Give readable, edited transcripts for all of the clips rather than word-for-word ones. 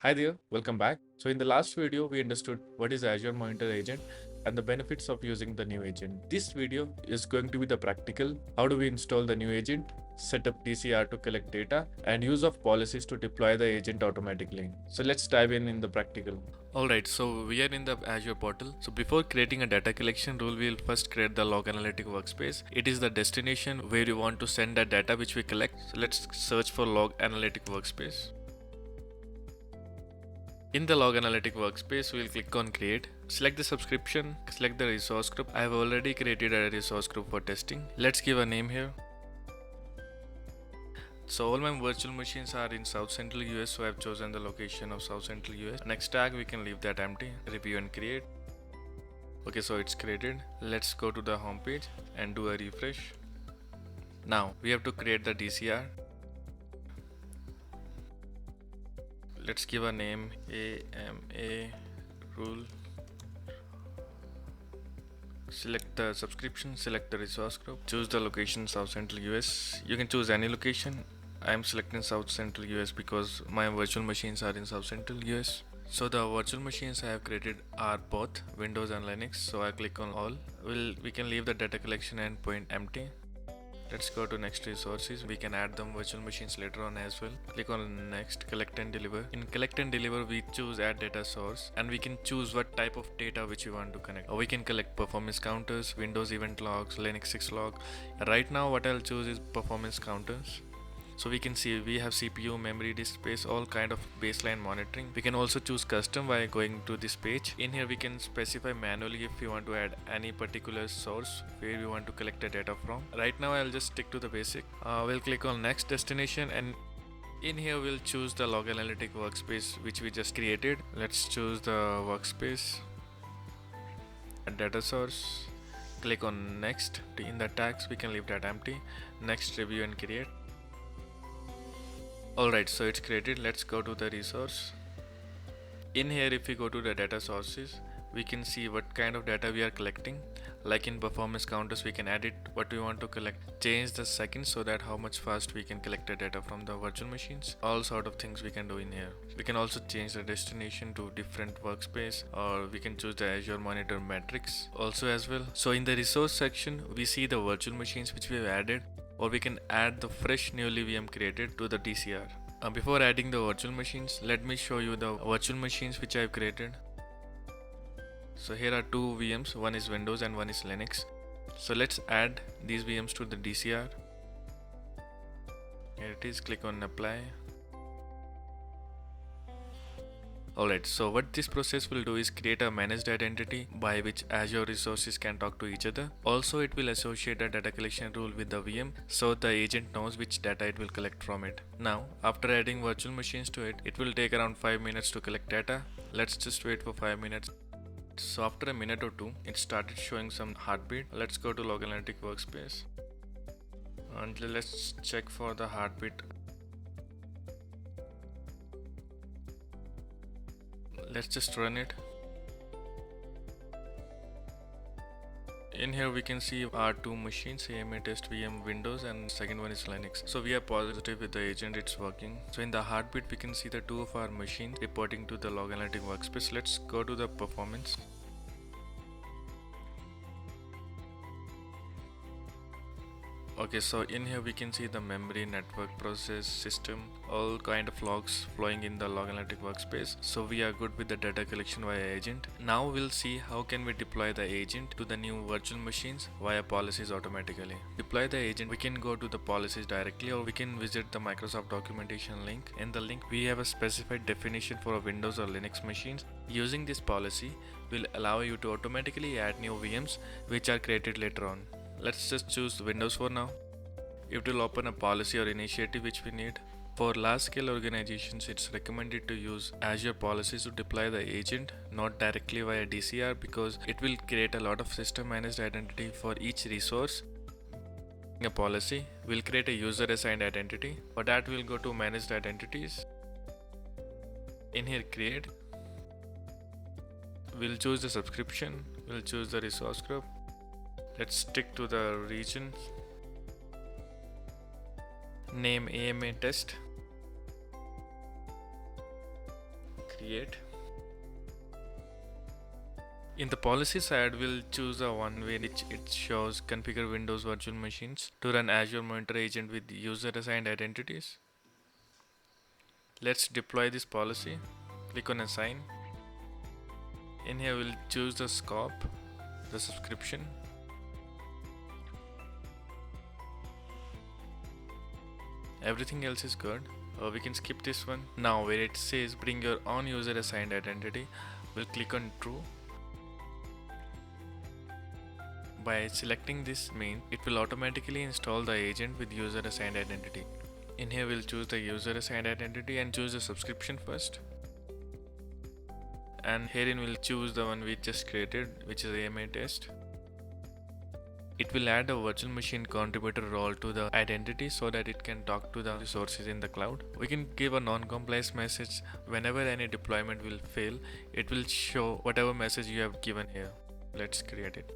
Hi there, welcome back. So in the last video, we understood what is Azure Monitor Agent and the benefits of using the new agent. This video is going to be the practical. How do we install the new agent, set up DCR to collect data, and use of policies to deploy the agent automatically. So let's dive in the practical. Alright, so we are in the Azure portal. So before creating a data collection rule, we will first create the log analytic workspace. It is the destination where you want to send the data which we collect. So let's search for log analytic workspace. In the log analytic workspace, we will click on create. Select the subscription, select the resource group. I have already created a resource group for testing. Let's give a name here. So all my virtual machines are in South Central US, so I have chosen the location of South Central US. Next tag, we can leave that empty. Review and create. Okay, so it's created. Let's go to the home page and do a refresh. Now we have to create the DCR. Let's give a name AMA rule. Select the subscription, select the resource group, choose the location South Central US. You can choose any location. I am selecting South Central US because my virtual machines are in South Central US. So the virtual machines I have created are both Windows and Linux. So I click on all. We can leave the data collection endpoint empty. Let's go to next resources. We can add them virtual machines later on as well. Click on next, collect and deliver. In collect and deliver, we choose add data source and we can choose what type of data which we want to connect. Or we can collect performance counters, Windows event logs, Linux 6 log. Right now what I'll choose is performance counters. So we can see we have CPU, memory, disk space, all kind of baseline monitoring. We can also choose custom by going to this page. In here we can specify manually if we want to add any particular source where we want to collect the data from. Right now I'll just stick to the basic. We'll click on next destination and in here we'll choose the log analytic workspace which we just created. Let's choose the workspace, data source. Click on next. In the tags we can leave that empty. Next, review and create. Alright, so it's created. Let's go to the resource. In here if we go to the data sources, we can see what kind of data we are collecting. Like in performance counters, we can edit what we want to collect, change the seconds so that how much fast we can collect the data from the virtual machines. All sort of things we can do in here. We can also change the destination to different workspace, or we can choose the Azure Monitor metrics also as well. So in the resource section, we see the virtual machines which we have added, or we can add the fresh newly VM created to the DCR. Before adding the virtual machines, let me show you the virtual machines which I have created. So here are two VMs, one is Windows and one is Linux. So let's add these VMs to the DCR. Here it is, click on apply. Alright, so what this process will do is create a managed identity by which Azure resources can talk to each other. Also, it will associate a data collection rule with the VM so the agent knows which data it will collect from it. Now, after adding virtual machines to it, it will take around 5 minutes to collect data. Let's just wait for 5 minutes. So after a minute or two, it started showing some heartbeat. Let's go to log analytic workspace and let's check for the heartbeat. Let's just run it. In here we can see our two machines, AMA test VM Windows and second one is Linux. So we are positive with the agent, it's working. So in the heartbeat we can see the two of our machines reporting to the log analytic workspace. Let's go to the performance. Okay, so in here we can see the memory, network, process, system, all kind of logs flowing in the log analytic workspace. So we are good with the data collection via agent. Now we'll see how can we deploy the agent to the new virtual machines via policies automatically. Deploy the agent, we can go to the policies directly or we can visit the Microsoft documentation link. In the link we have a specified definition for Windows or Linux machines. Using this policy will allow you to automatically add new VMs which are created later on. Let's just choose Windows for now. It will open a policy or initiative which we need. For large scale organizations, it's recommended to use Azure policies to deploy the agent, not directly via DCR because it will create a lot of system managed identity for each resource. A policy will create a user assigned identity. For that, we'll go to managed identities. In here, create. We'll choose the subscription. We'll choose the resource group. Let's stick to the region. Name AMA test. create. In the policy side, we'll choose the one where it shows configure Windows virtual machines to run Azure Monitor Agent with user assigned identities. Let's deploy this policy. Click on assign. In here, we'll choose the scope, the subscription. Everything else is good. We can skip this one. Now where it says bring your own user assigned identity, we'll click on true. By selecting this mean, it will automatically install the agent with user assigned identity. In here we'll choose the user assigned identity and choose the subscription first. And herein we'll choose the one we just created, which is AMA test. It will add a virtual machine contributor role to the identity so that it can talk to the resources in the cloud. We can give a non-compliance message whenever any deployment will fail. It will show whatever message you have given here. Let's create it.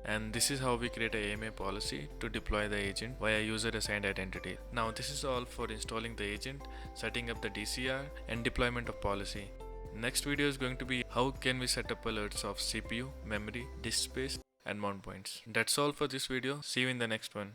And this is how we create a AMA policy to deploy the agent via user assigned identity. Now this is all for installing the agent, setting up the DCR and deployment of policy. Next video is going to be how can we set up alerts of CPU, memory, disk space and mount points. That's all for this video. See you in the next one.